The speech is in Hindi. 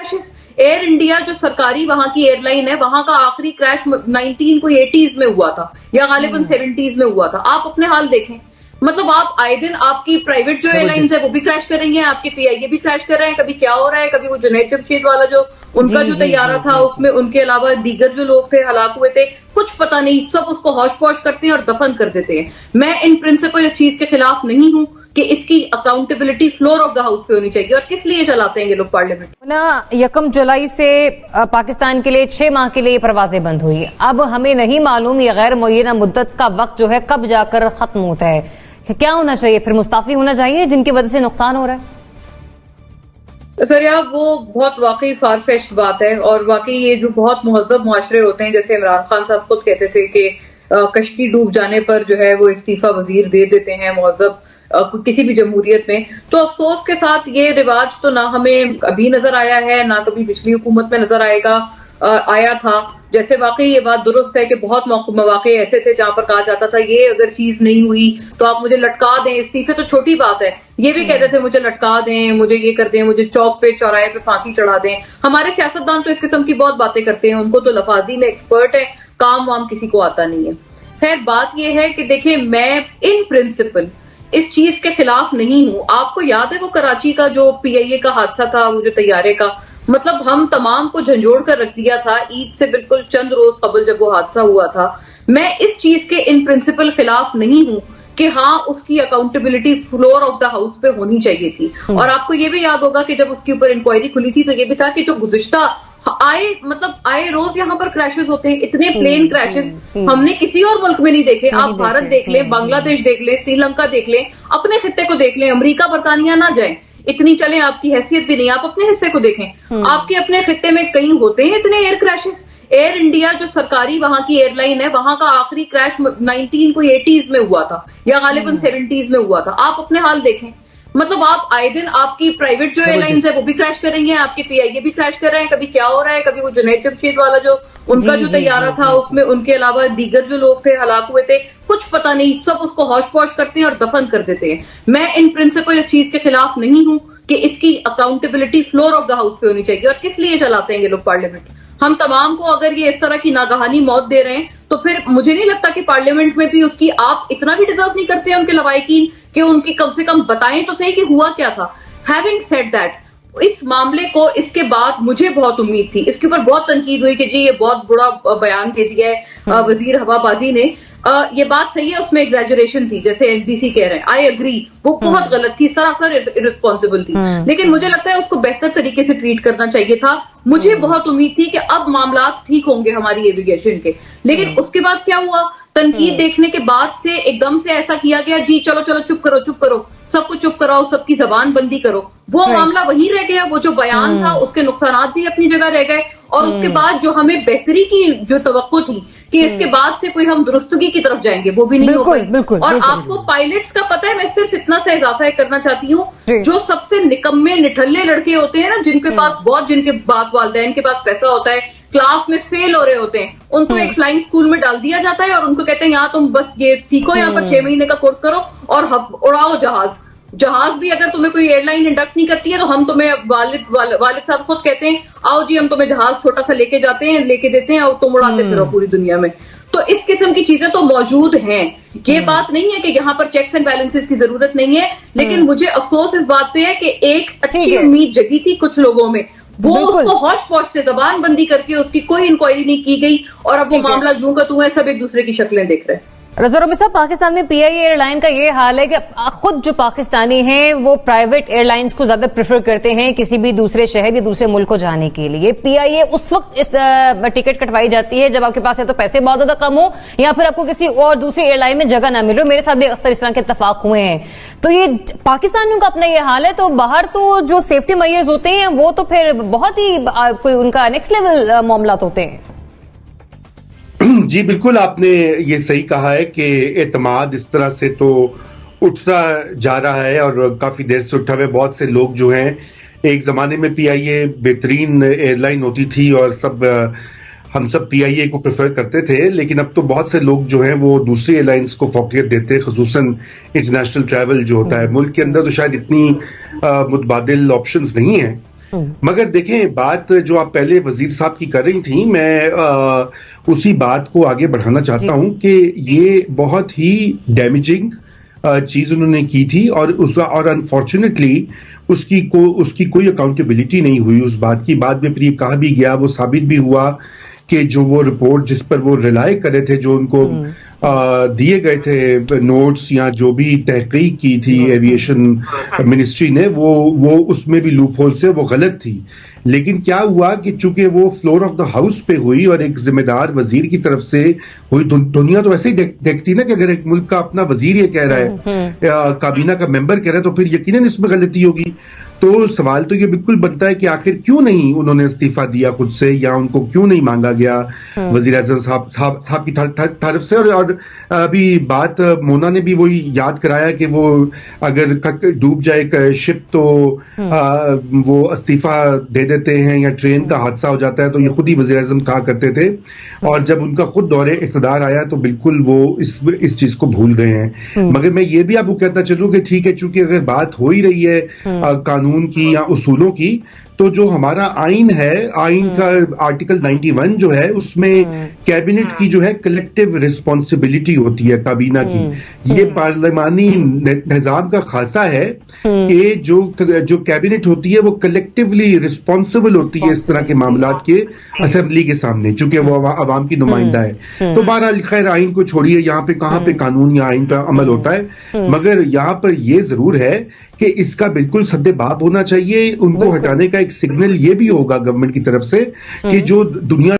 क्रैशेस। एयर इंडिया जो सरकारी वहां की एयरलाइन है, वहां का आखिरी क्रैश 1980s में हुआ था या गालिबन 70s में हुआ था। आप अपने हाल देखें, मतलब आप आए दिन आपकी प्राइवेट जो एयरलाइंस है वो भी क्रैश कर रही हैं, आपके पीआईए भी क्रैश कर रहे हैं। कभी क्या हो रहा है, कभी वो जुनैद जमशेद वाला जो उनका जो तैयारा था उसमें उनके अलावा दीगर जो लोग थे हलाक हुए थे, कुछ पता नहीं, सब उसको हौश पौश करते हैं और दफन कर देते हैं। मैं इन प्रिंसिपल इस चीज के खिलाफ नहीं हूं कि इसकी accountability floor of the house पे होनी चाहिए। और किस लिए चलाते हैं ये लोग पार्लियामेंट ना। 1 जुलाई से पाकिस्तान के लिए 6 माह के लिए परवाजें बंद हुई। अब हमें नहीं मालूम ये गैर मुय्यना मुद्दत का वक्त जो है कब जाकर खत्म होता है। क्या होना चाहिए फिर? मुस्ताफी होना चाहिए जिनकी वजह से नुकसान हो रहा है? सर यार वो बहुत वाकई फारफेच्ड बात है। और वाकई ये जो बहुत मुहज़्ज़ब मुआशरे होते हैं, जैसे इमरान खान साहब खुद कहते थे कि कश्ती डूब जाने पर जो है वो इस्तीफा वजीर दे देते हैं मुहज़्ज़ब किसी भी जमहूरियत में। तो अफसोस के साथ ये रिवाज तो ना हमें अभी नजर आया है, ना कभी पिछली हुकूमत में नजर आया था। जैसे वाकई ये बात दुरुस्त है कि बहुत मौके ऐसे थे जहां पर कहा जाता था ये अगर चीज नहीं हुई तो आप मुझे लटका दें। इस्तीफे तो छोटी बात है, ये भी कहते थे मुझे लटका दें, मुझे ये कर दें, मुझे चौक पे चौराहे पे फांसी चढ़ा दें। हमारे सियासतदान तो इस किस्म की बहुत बातें करते हैं, उनको तो लफाजी में एक्सपर्ट है, काम वाम किसी को आता नहीं है। खैर बात यह है कि देखिए मैं इन प्रिंसिपल इस चीज के खिलाफ नहीं हूं। आपको याद है वो कराची का जो पीआईए का हादसा था, वो जो तैयारे का, मतलब हम तमाम को झंझोड़ कर रख दिया था ईद से बिल्कुल चंद रोज कबल जब वो हादसा हुआ था। मैं इस चीज के इन प्रिंसिपल खिलाफ नहीं हूं कि हाँ उसकी accountability floor of the house पे होनी चाहिए थी। और आपको ये भी याद होगा कि जब उसके ऊपर इंक्वायरी खुली थी तो ये भी था कि जो गुज़िश्ता आए रोज यहाँ पर क्रैशेस होते हैं, इतने प्लेन क्रैशेस हमने किसी और मुल्क में नहीं देखे। आप भारत देख लें, बांग्लादेश देख लें, श्रीलंका देख लें, अपने खित्ते को देख लें, अमेरिका बरतानिया ना जाए, इतनी चले आपकी हैसियत भी नहीं, आप अपने हिस्से को देखें, आपके अपने खित्ते में कहीं होते हैं इतने एयर क्रैशेस। एयर इंडिया जो सरकारी वहां की एयरलाइन है, वहां का आखिरी क्रैश 1980s में हुआ था या गालिबन 70s में हुआ था। आप अपने हाल देखें, मतलब आप आए दिन आपकी प्राइवेट जो एयरलाइंस है वो भी क्रैश कर रही हैं, आपके पीआईए भी क्रैश कर रहे हैं। कभी क्या हो रहा है, कभी वो जुनैद जमशेद वाला जो उनका जो तैयारा था उसमें उनके अलावा दीगर जो लोग थे हलाक हुए थे, कुछ पता नहीं, सब उसको हौश पौश करते हैं और दफन कर देते हैं। मैं इन प्रिंसिपल इस चीज के खिलाफ नहीं हूं कि इसकी accountability floor of the house पे होनी चाहिए। और किस लिए चलाते हैं ये लोग पार्लियामेंट? हम तमाम को अगर ये इस तरह की नागहानी मौत दे रहे हैं तो फिर मुझे नहीं लगता कि पार्लियामेंट में भी उसकी आप इतना भी डिजर्व नहीं करते हैं उनके लवाहिकीन कि उनकी कम से कम बताएं तो सही कि हुआ क्या था। हैविंग सेड दैट, इस मामले को इसके बाद मुझे बहुत उम्मीद थी, इसके ऊपर बहुत तनकीद हुई कि जी ये बहुत बुरा बयान दे दिया है वजीर हवाबाजी ने। ये बात सही है, उसमें एग्जैजरेशन थी, जैसे एनबीसी कह रहे हैं, आई एग्री, वो बहुत गलत थी, सरासर इररिस्पॉन्सिबल थी। लेकिन मुझे लगता है उसको बेहतर तरीके से ट्रीट करना चाहिए था। मुझे बहुत उम्मीद थी कि अब मामला ठीक होंगे हमारी एविगेशन के, लेकिन उसके बाद क्या हुआ, तनकीद देखने के बाद से एकदम से ऐसा किया गया जी चलो चलो चुप करो, सबको चुप कराओ, सबकी जबान बंदी करो। वो मामला वहीं रह गया, वो जो बयान था उसके नुकसानात भी अपनी जगह रह गए। और उसके बाद जो हमें बेहतरी की जो तवक्को थी कि इसके बाद से कोई हम दुरुस्तगी की तरफ जाएंगे, वो भी नहीं हो पाई। और आपको पायलट्स का पता है, मैं सिर्फ इतना सा इजाफा करना चाहती हूँ, जो सबसे निकम्मे निठल्ले लड़के होते हैं ना, जिनके पास जिनके बाप वालिदैन के पास पैसा होता है, क्लास में फेल हो रहे होते हैं, उनको एक फ्लाइंग स्कूल में डाल दिया जाता है और उनको कहते हैं यहाँ तुम बस ये सीखो, यहाँ पर 6 महीने का कोर्स करो और उड़ाओ जहाज भी अगर तुम्हें कोई एयरलाइन इंडक्ट नहीं करती है तो हम तुम्हें, वालिद साहब खुद कहते हैं आओ जी हम तुम्हें जहाज छोटा सा लेके देते हैं और तुम उड़ाते फिरो पूरी दुनिया में। तो इस किस्म की चीजें तो मौजूद हैं। ये बात नहीं है कि यहाँ पर चेक्स एंड बैलेंसेस की जरूरत नहीं है, लेकिन मुझे अफसोस इस बात पे है कि एक अच्छी उम्मीद जगी थी कुछ लोगों में, वो उसको हौश पौश से जबान बंदी करके उसकी कोई इंक्वायरी नहीं की गई और अब वो मामला जूं का तू है, सब एक दूसरे की शक्लें देख रहे हैं। रज़ा रबी साहब, पाकिस्तान में पीआईए एयरलाइन का ये हाल है कि खुद जो पाकिस्तानी हैं वो प्राइवेट एयरलाइंस को ज्यादा प्रेफर करते हैं किसी भी दूसरे शहर या दूसरे मुल्क को जाने के लिए। पीआईए उस वक्त इस टिकट कटवाई जाती है जब आपके पास है तो पैसे बहुत ज्यादा कम हो या फिर आपको किसी और दूसरी एयरलाइन में जगह ना मिले। मेरे साथ भी अक्सर इस तरह के इत्तेफाक हुए हैं। तो ये पाकिस्तानियों का अपना ये हाल है, तो बाहर तो जो सेफ्टी मेजर्स होते हैं वो तो फिर बहुत ही कोई उनका नेक्स्ट लेवल मामला होते हैं। जी बिल्कुल, आपने ये सही कहा है कि एतमाद इस तरह से तो उठता जा रहा है और काफी देर से उठा हुआ है। बहुत से लोग जो हैं, एक जमाने में पीआईए बेहतरीन एयरलाइन होती थी और हम सब पीआईए को प्रेफर करते थे, लेकिन अब तो बहुत से लोग जो हैं वो दूसरी एयरलाइंस को फौकियत देते हैं, खुसूसन इंटरनेशनल ट्रैवल जो होता है। मुल्क के अंदर तो शायद इतनी मुतबादिल ऑप्शंस नहीं है, मगर देखें, बात जो आप पहले वजीर साहब की कर रही थी, मैं उसी बात को आगे बढ़ाना चाहता हूं कि ये बहुत ही डैमेजिंग चीज उन्होंने की थी और अनफॉर्चुनेटली उसकी कोई अकाउंटेबिलिटी नहीं हुई उस बात की। बाद में फिर ये कहा भी गया, वो साबित भी हुआ कि जो वो रिपोर्ट जिस पर वो रिलाय कर रहे थे, जो उनको दिए गए थे नोट्स या जो भी तहकीक की थी एविएशन मिनिस्ट्री ने, वो उसमें भी लूप होल से वो गलत थी। लेकिन क्या हुआ कि चूंकि वो फ्लोर ऑफ द हाउस पे हुई और एक जिम्मेदार वजीर की तरफ से हुई, दुनिया तो ऐसे ही देखती ना कि अगर एक मुल्क का अपना वजीर ये कह रहा है, काबीना का मेंबर कह रहा है, तो फिर यकीनन इसमें गलती होगी। तो सवाल तो ये बिल्कुल बनता है कि आखिर क्यों नहीं उन्होंने इस्तीफा दिया खुद से, या उनको क्यों नहीं मांगा गया वजीर आज़म साहब की तरफ से। और अभी बात मोना ने भी वही याद कराया कि वो अगर डूब जाए शिप तो वो इस्तीफा दे देते हैं, या ट्रेन का हादसा हो जाता है तो ये खुद ही वजीर आज़म कहा करते थे। और जब उनका खुद दौरे इक़्तिदार आया तो बिल्कुल वो इस चीज को भूल गए हैं। मगर मैं ये भी आपको कहता चलूं कि ठीक है, चूंकि अगर बात हो ही रही है कानून की या उसूलों की, तो जो हमारा आइन है, आइन का आर्टिकल 91 जो है, उसमें कैबिनेट की जो है कलेक्टिव रिस्पॉन्सिबिलिटी होती है काबीना की। ये पार्लिमानी निजाम का खासा है कि जो कैबिनेट होती है वो कलेक्टिवली रिस्पॉन्सिबल होती है इस तरह के मामलात के असेंबली के सामने, चूंकि वो अवाम की नुमाइंदा है। तो बहरहाल खैर, आइन को छोड़िए, यहाँ पे कहाँ पे कानून या आइन पर अमल होता है। मगर यहाँ पर यह जरूर है कि इसका बिल्कुल सद्देबाब होना चाहिए। उनको हटाने का एक सिग्नल ये भी होगा गवर्नमेंट की तरफ से कि जो दुनिया